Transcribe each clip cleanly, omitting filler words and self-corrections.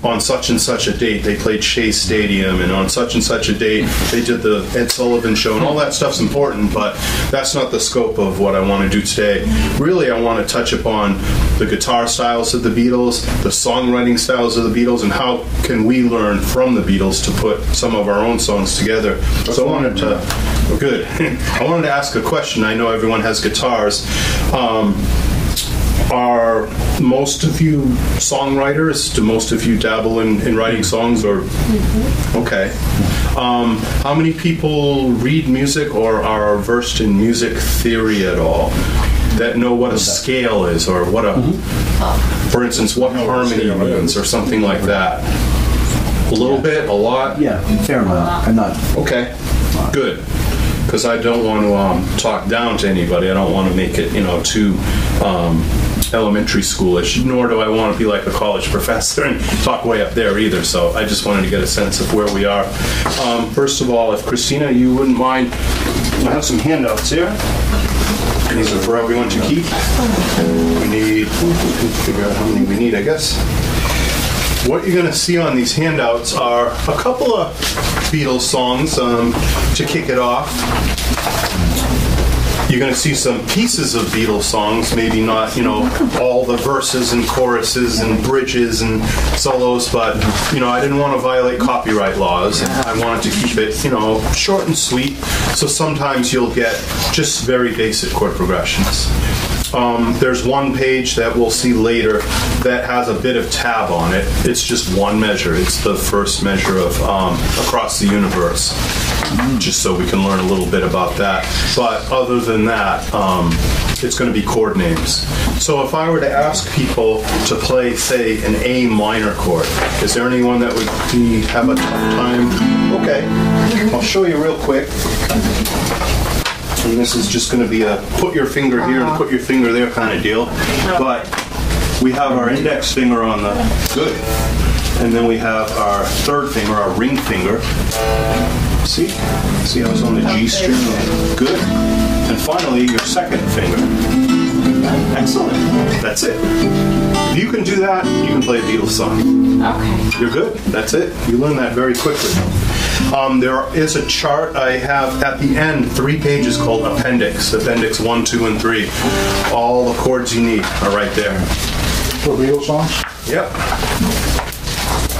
on such and such a date they played Shea Stadium, and on such and such a date they did the Ed Sullivan Show, and all that stuff's important, but that's not the scope of what I want to do today. Really, I want to touch upon the guitar styles of the Beatles, the songwriting styles of the Beatles, and how can we learn from the Beatles to put some of our own songs together. So I wanted to, good. I wanted to ask a question. I know everyone has guitars. Are most of you songwriters? Do most of you dabble in writing songs? Or okay. How many people read music or are versed in music theory at all? That know what a scale is, or what a, for instance, what harmony means, or something like that. A little bit, a lot. Yeah, fair amount. I'm not. Okay, good. Because I don't want to talk down to anybody. I don't want to make it, too elementary schoolish. Nor do I want to be like a college professor and talk way up there either. So I just wanted to get a sense of where we are. First of all, if Christina, you wouldn't mind, I have some handouts here. These are for everyone to keep. We need, figure out how many we need, I guess. What you're going to see on these handouts are a couple of Beatles songs to kick it off. You're going to see some pieces of Beatles songs, maybe not, all the verses and choruses and bridges and solos, but, I didn't want to violate copyright laws. I wanted to keep it, short and sweet, so sometimes you'll get just very basic chord progressions. There's one page that we'll see later that has a bit of tab on it. It's just one measure. It's the first measure of Across the Universe, just so we can learn a little bit about that. But other than that, it's going to be chord names. So if I were to ask people to play, say, an A minor chord, is there anyone that would have a tough time? Okay, I'll show you real quick. And this is just going to be a put your finger here and put your finger there kind of deal. But we have our index finger on the good. And then we have our third finger, our ring finger. See how it's on the G string? Good. And finally, your second finger. Excellent. That's it. If you can do that, you can play a Beatles song. Okay. You're good. That's it. You learn that very quickly. There is a chart. I have at the end 3 pages called Appendix 1, 2, and 3. All the chords you need are right there. For Beatles songs? Yep.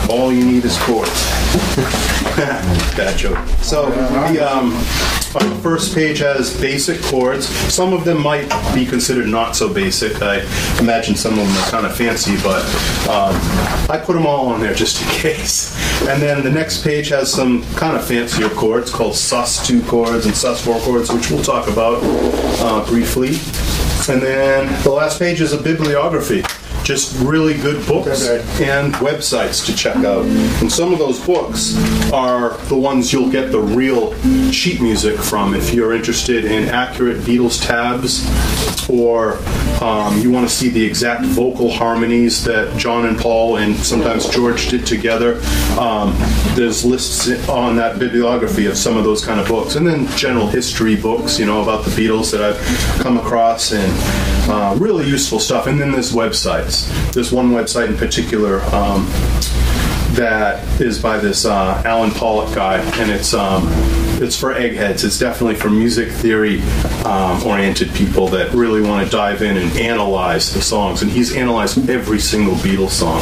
All you need is chords. Bad joke. So the first page has basic chords. Some of them might be considered not so basic. I imagine some of them are kind of fancy, but I put them all on there just in case. And then the next page has some kind of fancier chords called sus2 chords and sus4 chords, which we'll talk about briefly. And then the last page is a bibliography. Just really good books and websites to check out. And some of those books are the ones you'll get the real sheet music from if you're interested in accurate Beatles tabs, or you want to see the exact vocal harmonies that John and Paul and sometimes George did together. There's lists on that bibliography of some of those kind of books. And then general history books, about the Beatles that I've come across, and really useful stuff. And then there's websites. There's one website in particular that is by this Alan Pollock guy, and it's for eggheads. It's definitely for music theory oriented people that really want to dive in and analyze the songs. And he's analyzed every single Beatles song,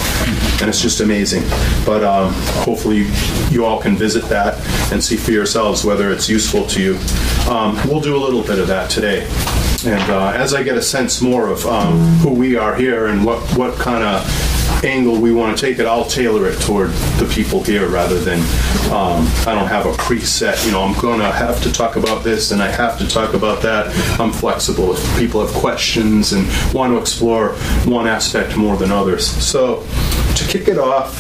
and it's just amazing. But hopefully you all can visit that and see for yourselves whether it's useful to you. We'll do a little bit of that today. And as I get a sense more of who we are here and what kind of angle we want to take it, I'll tailor it toward the people here rather than I don't have a preset, I'm going to have to talk about this and I have to talk about that. I'm flexible if people have questions and want to explore one aspect more than others. So to kick it off,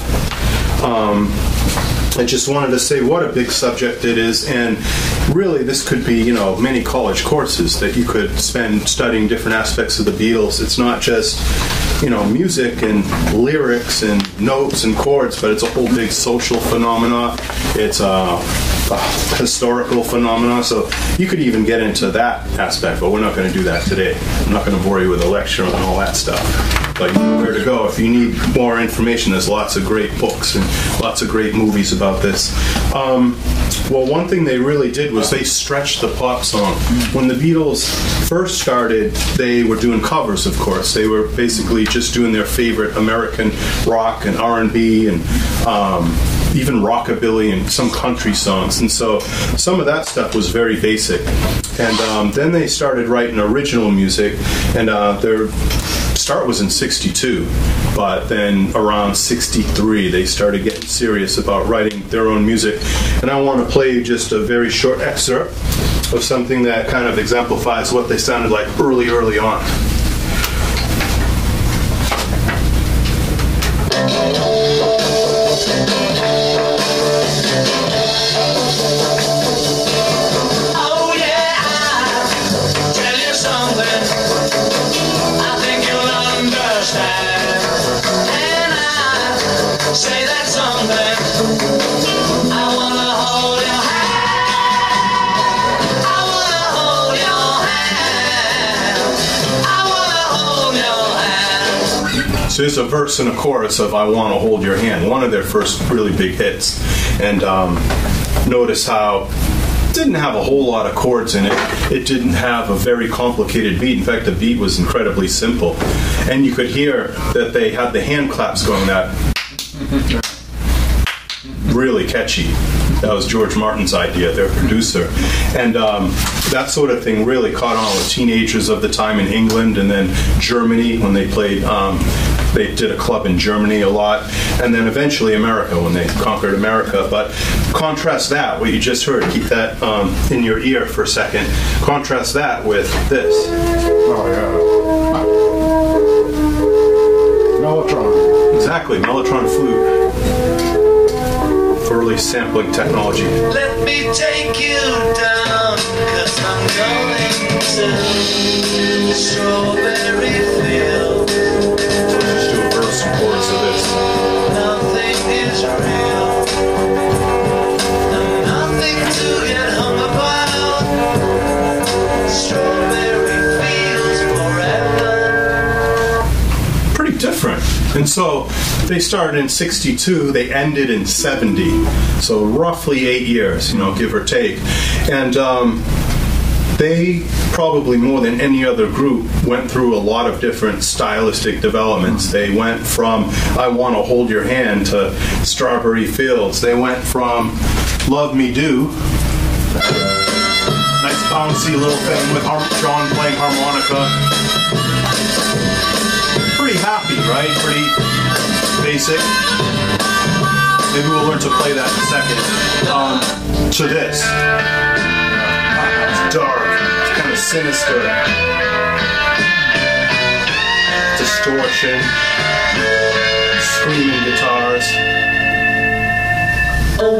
I just wanted to say what a big subject it is, and really this could be, many college courses that you could spend studying different aspects of the Beatles. It's not just, music and lyrics and notes and chords, but it's a whole big social phenomena. It's historical phenomena. So you could even get into that aspect, but we're not going to do that today. I'm not going to bore you with a lecture on all that stuff. But you know where to go if you need more information. There's lots of great books and lots of great movies about this. Well, one thing they really did was they stretched the pop song. When the Beatles first started, they were doing covers, of course. They were basically just doing their favorite American rock and R&B and even rockabilly and some country songs. And so some of that stuff was very basic. And then they started writing original music, and their start was in '62, but then around '63 they started getting serious about writing their own music. And I want to play just a very short excerpt of something that kind of exemplifies what they sounded like early on. Say that something. I wanna hold your hand. I wanna hold your hand. I wanna hold your hand. So there's a verse and a chorus of I Wanna Hold Your Hand, one of their first really big hits. And notice how it didn't have a whole lot of chords in it. It didn't have a very complicated beat. In fact, the beat was incredibly simple. And you could hear that they had the hand claps going, that really catchy. That was George Martin's idea, their producer. And that sort of thing really caught on with teenagers of the time in England, and then Germany when they played, they did a club in Germany a lot, and then eventually America when they conquered America. But contrast that, what you just heard, keep that in your ear for a second, contrast that with this. Oh, yeah. Mellotron. Exactly, Mellotron flute. Early sampling technology. Let me take you down, 'cause I'm going to the strawberry field. Let's do a verse and chorus of this. Nothing is real, and nothing to get hung about. Strawberry fields forever. Pretty different. And so they started in '62, they ended in '70, so roughly 8 years, give or take. And they probably more than any other group went through a lot of different stylistic developments. They went from I Wanna Hold Your Hand to Strawberry Fields. They went from Love Me Do, nice bouncy little thing with John playing harmonica. Pretty happy, right? Pretty basic. Maybe we'll learn to play that in a second. To this. It's dark. It's kind of sinister. Distortion. Screaming guitars.